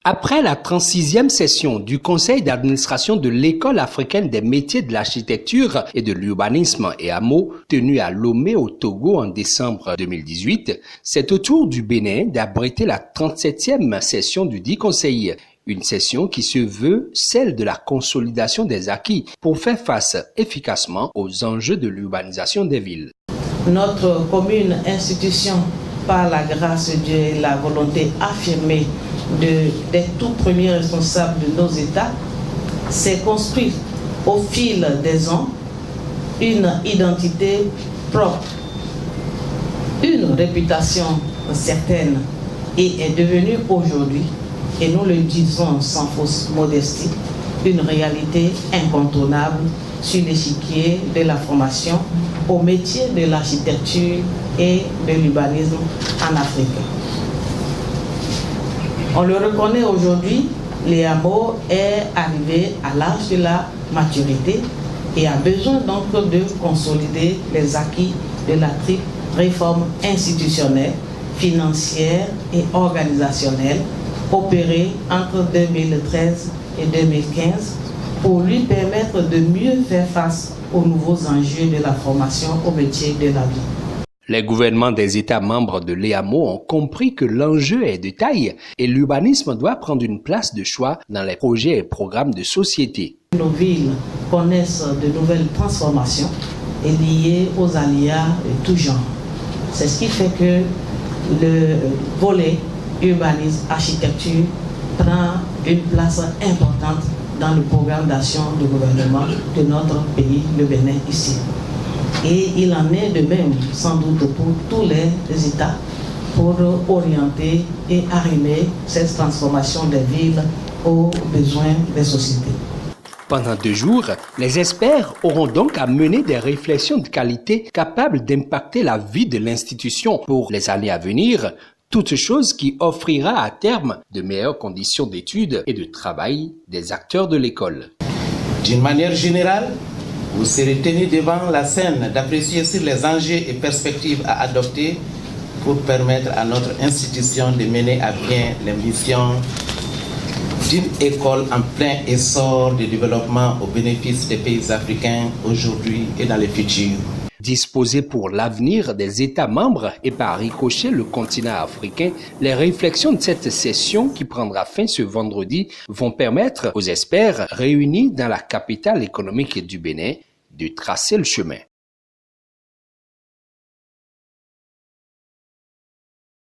Après la 36e session du Conseil d'administration de l'École africaine des métiers de l'architecture et de l'urbanisme EAMO, tenue à Lomé au Togo en décembre 2018, c'est au tour du Bénin d'abriter la 37e session du dit Conseil. Une session qui se veut celle de la consolidation des acquis pour faire face efficacement aux enjeux de l'urbanisation des villes. Notre commune institution, par la grâce de Dieu et la volonté affirmée des tout premiers responsables de nos États, s'est construite au fil des ans une identité propre, une réputation certaine et est devenue aujourd'hui, et nous le disons sans fausse modestie, une réalité incontournable sur l'échiquier de la formation au métier de l'architecture et de l'urbanisme en Afrique. On le reconnaît aujourd'hui, l'EAMO est arrivé à l'âge de la maturité et a besoin donc de consolider les acquis de la triple réforme institutionnelle, financière et organisationnelle opérée entre 2013 et 2015 pour lui permettre de mieux faire face aux nouveaux enjeux de la formation au métier de la vie. Les gouvernements des États membres de l'EAMO ont compris que l'enjeu est de taille et l'urbanisme doit prendre une place de choix dans les projets et programmes de société. Nos villes connaissent de nouvelles transformations et liées aux aléas de tout genre. C'est ce qui fait que le volet urbanisme, architecture prend une place importante dans le programme d'action du gouvernement de notre pays, le Bénin, ici. Et il en est de même, sans doute, pour tous les États, pour orienter et arrimer cette transformation des villes aux besoins des sociétés. Pendant 2 jours, les experts auront donc à mener des réflexions de qualité capables d'impacter la vie de l'institution pour les années à venir, toute chose qui offrira à terme de meilleures conditions d'études et de travail des acteurs de l'école. D'une manière générale, vous serez tenu devant la scène d'apprécier sur les enjeux et perspectives à adopter pour permettre à notre institution de mener à bien les missions d'une école en plein essor de développement au bénéfice des pays africains aujourd'hui et dans le futur. Disposées pour l'avenir des États membres et par ricochet le continent africain, les réflexions de cette session qui prendra fin ce vendredi vont permettre aux experts réunis dans la capitale économique du Bénin de tracer le chemin.